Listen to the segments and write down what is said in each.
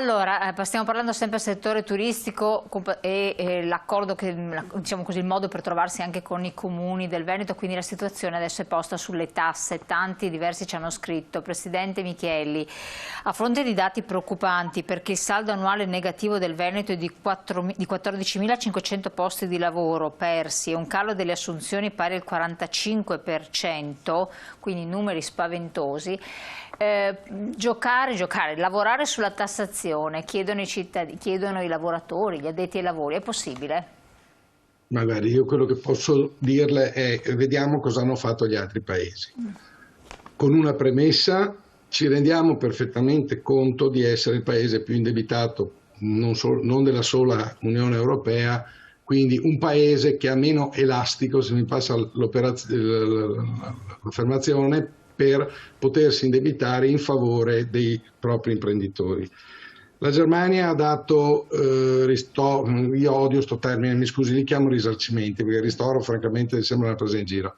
Allora, stiamo parlando sempre del settore turistico e l'accordo diciamo così, il modo per trovarsi anche con i comuni del Veneto, quindi la situazione adesso è posta sulle tasse. Tanti diversi ci hanno scritto: Presidente Michielli, a fronte di dati preoccupanti perché il saldo annuale negativo del Veneto è di 14.500 posti di lavoro persi e un calo delle assunzioni pari al 45%, quindi numeri spaventosi, lavorare sulla tassazione, chiedono i cittadini, chiedono i lavoratori, gli addetti ai lavori, è possibile? Ma guardi, io quello che posso dirle è: vediamo cosa hanno fatto gli altri paesi. Con una premessa: ci rendiamo perfettamente conto di essere il paese più indebitato, non della sola Unione Europea, quindi un paese che ha meno elastico, se mi passa l'affermazione, per potersi indebitare in favore dei propri imprenditori. La Germania ha dato io odio sto termine, mi scusi, li chiamo risarcimenti, perché ristoro francamente sembra una presa in giro.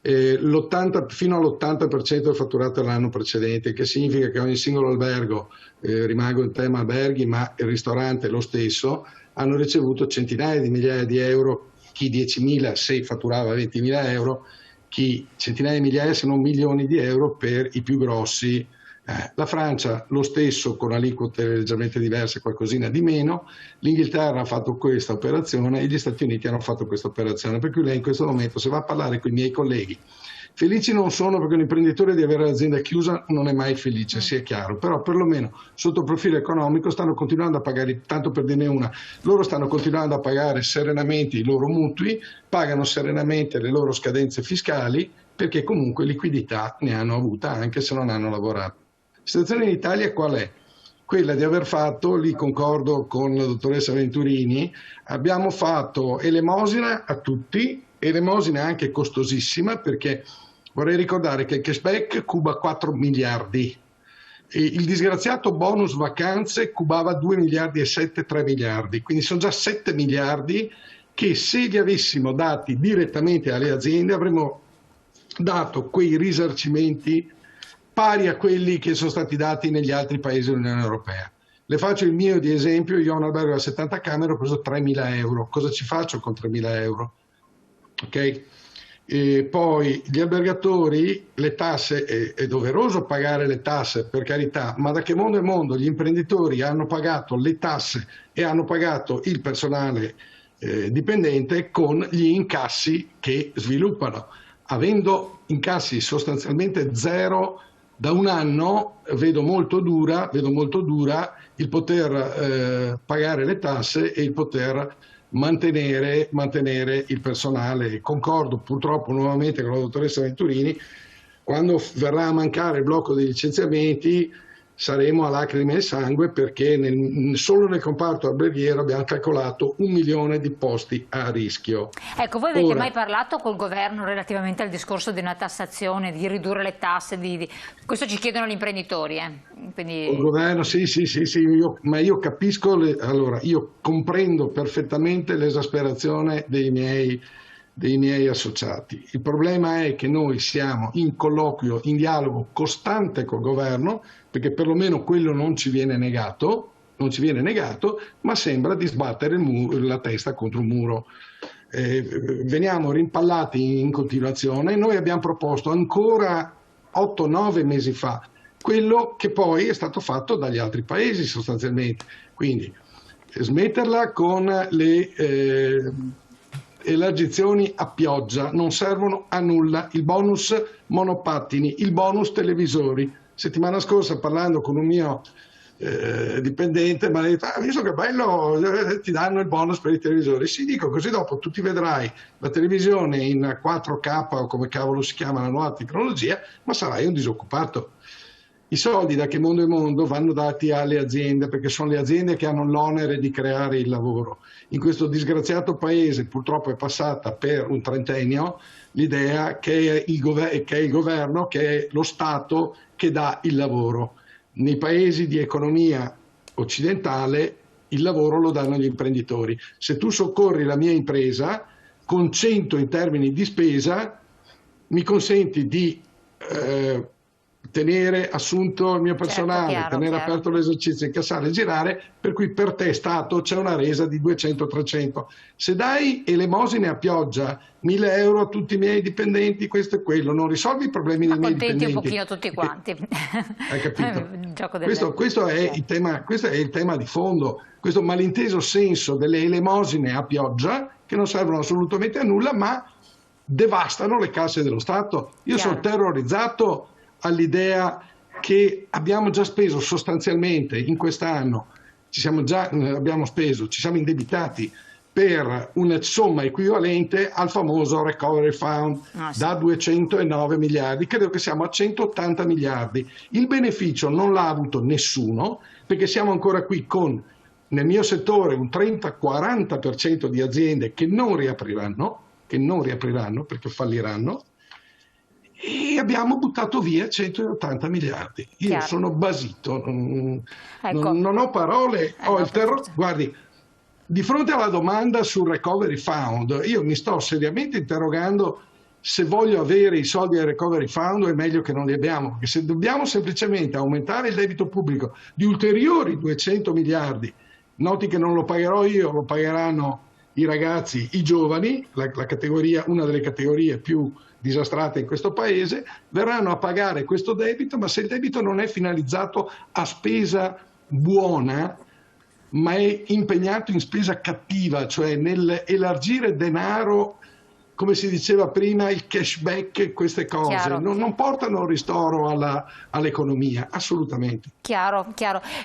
Fino all'80% del fatturato dell'anno precedente, che significa che ogni singolo albergo, rimango in tema alberghi, ma il ristorante è lo stesso, hanno ricevuto centinaia di migliaia di euro, chi 10.000 se fatturava 20.000 euro, chi centinaia di migliaia se non milioni di euro per i più grossi. La Francia lo stesso, con aliquote leggermente diverse, qualcosina di meno. L'Inghilterra ha fatto questa operazione e gli Stati Uniti hanno fatto questa operazione, per cui lei in questo momento, se va a parlare con i miei colleghi, felici non sono, perché un imprenditore di avere l'azienda chiusa non è mai felice, sia chiaro, però perlomeno sotto il profilo economico stanno continuando a pagare, tanto per dirne una, loro stanno continuando a pagare serenamente i loro mutui, pagano serenamente le loro scadenze fiscali, perché comunque liquidità ne hanno avuta anche se non hanno lavorato. La situazione in Italia qual è? Quella di aver fatto, lì concordo con la dottoressa Venturini, abbiamo fatto elemosina a tutti, elemosina anche costosissima, perché vorrei ricordare che il cashback cuba 4 miliardi, e il disgraziato bonus vacanze cubava 2 miliardi e 7, 3 miliardi, quindi sono già 7 miliardi che, se li avessimo dati direttamente alle aziende, avremmo dato quei risarcimenti pari a quelli che sono stati dati negli altri paesi dell'Unione Europea. Le faccio il mio di esempio: io ho un albergo da 70 camere, ho preso 3.000 euro. Cosa ci faccio con 3.000 euro? Ok? E poi gli albergatori, le tasse, è doveroso pagare le tasse, per carità, ma da che mondo è mondo gli imprenditori hanno pagato le tasse e hanno pagato il personale dipendente con gli incassi che sviluppano. Avendo incassi sostanzialmente zero da un anno, vedo molto dura il poter pagare le tasse e il poter mantenere il personale. Concordo purtroppo nuovamente con la dottoressa Venturini: quando verrà a mancare il blocco dei licenziamenti saremo a lacrime e sangue, perché solo nel comparto alberghiero abbiamo calcolato 1 milione di posti a rischio. Ecco, voi avete mai parlato col governo relativamente al discorso di una tassazione, di ridurre le tasse? Questo ci chiedono gli imprenditori. Quindi... Il governo, sì, ma io capisco, allora, io comprendo perfettamente l'esasperazione dei miei associati. Il problema è che noi siamo in colloquio, in dialogo costante col governo, perché perlomeno quello non ci viene negato, ma sembra di sbattere la testa contro un muro. Veniamo rimpallati in continuazione. Noi abbiamo proposto ancora 8-9 mesi fa quello che poi è stato fatto dagli altri paesi sostanzialmente. Quindi smetterla con le elargizioni a pioggia, non servono a nulla, il bonus monopattini, il bonus televisori. Settimana scorsa, parlando con un mio dipendente, mi ha detto: visto che bello, ti danno il bonus per i televisori. Sì, dico, così dopo tu ti vedrai la televisione in 4K o come cavolo si chiama la nuova tecnologia, ma sarai un disoccupato. I soldi, da che mondo è mondo, vanno dati alle aziende, perché sono le aziende che hanno l'onere di creare il lavoro. In questo disgraziato paese purtroppo è passata per un trentennio l'idea che è il governo, che è lo Stato che dà il lavoro. Nei paesi di economia occidentale il lavoro lo danno gli imprenditori. Se tu soccorri la mia impresa con 100 in termini di spesa, mi consenti di tenere assunto il mio personale, chiaro, tenere chiaro. aperto l'esercizio, incassare e girare, per cui per te Stato c'è una resa di 200-300. Se dai elemosine a pioggia, 1.000 euro a tutti i miei dipendenti, questo e quello, non risolvi i problemi dei miei Accontenti dipendenti. un pochino tutti quanti. Hai capito? Il gioco delle... Questo è il tema di fondo, questo malinteso senso delle elemosine a pioggia che non servono assolutamente a nulla, ma devastano le casse dello Stato. Io sono terrorizzato all'idea che abbiamo già speso sostanzialmente in quest'anno, ci siamo indebitati per una somma equivalente al famoso Recovery Fund da 209 miliardi. Credo che siamo a 180 miliardi. Il beneficio non l'ha avuto nessuno, perché siamo ancora qui con, nel mio settore, un 30-40% di aziende che non riapriranno perché falliranno, e abbiamo buttato via 180 miliardi. Io sono basito, non ho parole, ho il terrore. Guardi, di fronte alla domanda sul Recovery Fund, io mi sto seriamente interrogando se voglio avere i soldi del Recovery Fund, è meglio che non li abbiamo, perché se dobbiamo semplicemente aumentare il debito pubblico di ulteriori 200 miliardi, noti che non lo pagherò io, lo pagheranno i ragazzi, i giovani, una delle categorie più disastrate in questo paese, verranno a pagare questo debito, ma se il debito non è finalizzato a spesa buona, ma è impegnato in spesa cattiva, cioè nell'elargire denaro, come si diceva prima, il cashback, queste cose, non portano ristoro all'economia, assolutamente. Chiaro.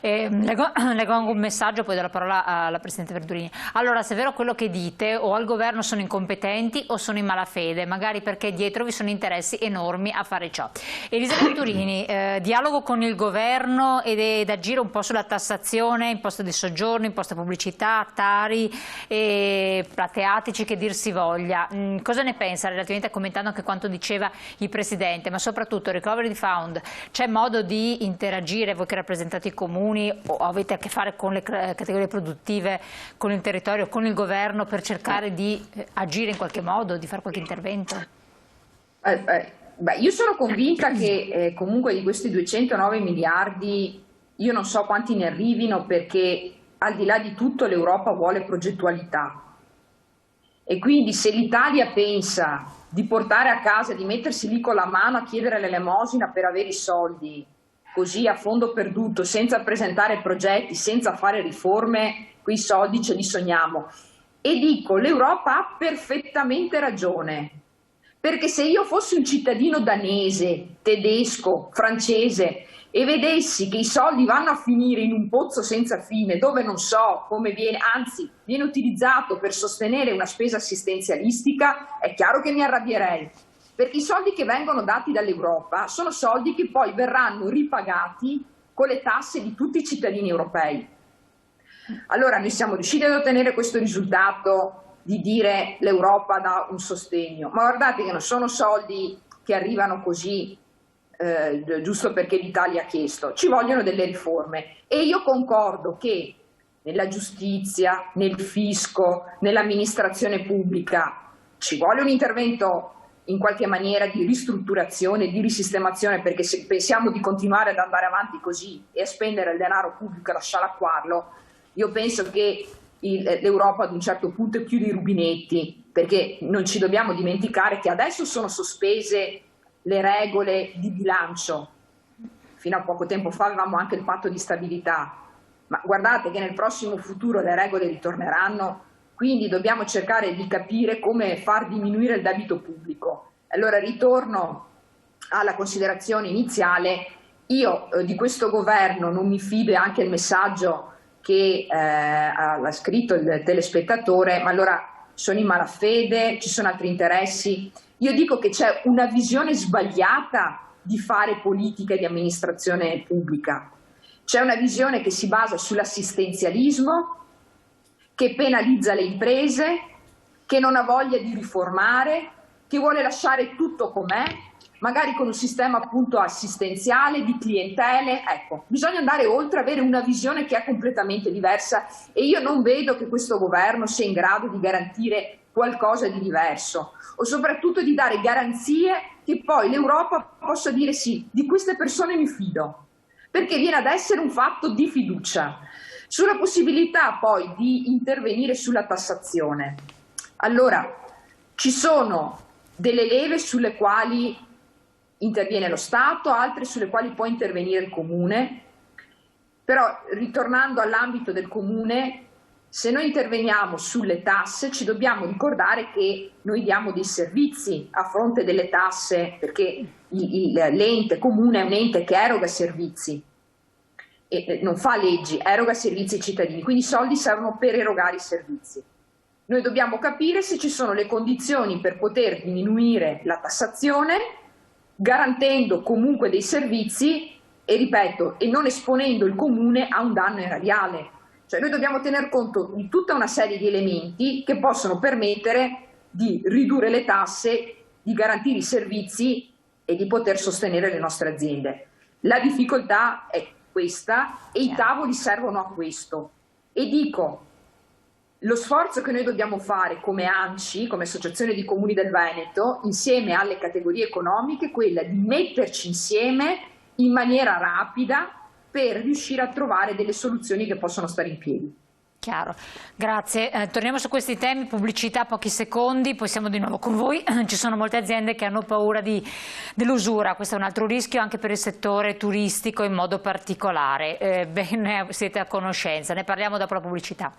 Leggo anche un messaggio, poi do la parola alla Presidente Verdulini. Allora, se è vero quello che dite, o al governo sono incompetenti o sono in malafede, magari perché dietro vi sono interessi enormi a fare ciò. Elisa Venturini, dialogo con il governo ed agire un po' sulla tassazione, imposta di soggiorno, imposta pubblicità, Tari, plateatici, che dir si voglia. Cosa ne pensa relativamente, commentando anche quanto diceva il Presidente, ma soprattutto Recovery Fund, c'è modo di interagire, voi che rappresentate i comuni o avete a che fare con le categorie produttive, con il territorio, con il governo, per cercare di agire in qualche modo, di fare qualche intervento? Io sono convinta che comunque di questi 209 miliardi io non so quanti ne arrivino, perché al di là di tutto l'Europa vuole progettualità. E quindi se l'Italia pensa di portare a casa, di mettersi lì con la mano a chiedere l'elemosina per avere i soldi, così a fondo perduto, senza presentare progetti, senza fare riforme, quei soldi ce li sogniamo. E dico, l'Europa ha perfettamente ragione, perché se io fossi un cittadino danese, tedesco, francese e vedessi che i soldi vanno a finire in un pozzo senza fine, dove non so come viene, anzi viene utilizzato per sostenere una spesa assistenzialistica, è chiaro che mi arrabbierei, perché i soldi che vengono dati dall'Europa sono soldi che poi verranno ripagati con le tasse di tutti i cittadini europei. Allora noi siamo riusciti ad ottenere questo risultato di dire l'Europa dà un sostegno, ma guardate che non sono soldi che arrivano così giusto perché l'Italia ha chiesto, ci vogliono delle riforme, e io concordo che nella giustizia, nel fisco, nell'amministrazione pubblica ci vuole un intervento in qualche maniera di ristrutturazione, di risistemazione, perché se pensiamo di continuare ad andare avanti così e a spendere il denaro pubblico e a scialacquarlo, io penso che l'Europa ad un certo punto chiude i rubinetti, perché non ci dobbiamo dimenticare che adesso sono sospese le regole di bilancio. Fino a poco tempo fa avevamo anche il patto di stabilità, ma guardate che nel prossimo futuro le regole ritorneranno, quindi dobbiamo cercare di capire come far diminuire il debito pubblico. Allora ritorno alla considerazione iniziale, io di questo governo non mi fido, anche il messaggio che ha scritto il telespettatore, ma allora sono in malafede, ci sono altri interessi. Io dico che c'è una visione sbagliata di fare politica e di amministrazione pubblica. C'è una visione che si basa sull'assistenzialismo, che penalizza le imprese, che non ha voglia di riformare, che vuole lasciare tutto com'è, magari con un sistema appunto assistenziale, di clientele. Ecco, bisogna andare oltre, avere una visione che è completamente diversa, e io non vedo che questo governo sia in grado di garantire qualcosa di diverso, o soprattutto di dare garanzie che poi l'Europa possa dire sì, di queste persone mi fido, perché viene ad essere un fatto di fiducia. Sulla possibilità poi di intervenire sulla tassazione, allora ci sono delle leve sulle quali interviene lo Stato, altre sulle quali può intervenire il Comune, però ritornando all'ambito del Comune, se noi interveniamo sulle tasse ci dobbiamo ricordare che noi diamo dei servizi a fronte delle tasse, perché l'ente comune è un ente che eroga servizi e non fa leggi, eroga servizi ai cittadini, quindi i soldi servono per erogare i servizi. Noi dobbiamo capire se ci sono le condizioni per poter diminuire la tassazione, garantendo comunque dei servizi e, ripeto, e non esponendo il comune a un danno erariale. Cioè noi dobbiamo tener conto di tutta una serie di elementi che possono permettere di ridurre le tasse, di garantire i servizi e di poter sostenere le nostre aziende. La difficoltà è questa e i tavoli servono a questo. E dico, lo sforzo che noi dobbiamo fare come ANCI, come Associazione di Comuni del Veneto, insieme alle categorie economiche, è quella di metterci insieme in maniera rapida per riuscire a trovare delle soluzioni che possono stare in piedi. Chiaro, grazie. Torniamo su questi temi, pubblicità, pochi secondi, poi siamo di nuovo con voi. Ci sono molte aziende che hanno paura dell'usura, questo è un altro rischio anche per il settore turistico in modo particolare. Bene, siete a conoscenza, ne parliamo dopo la pubblicità.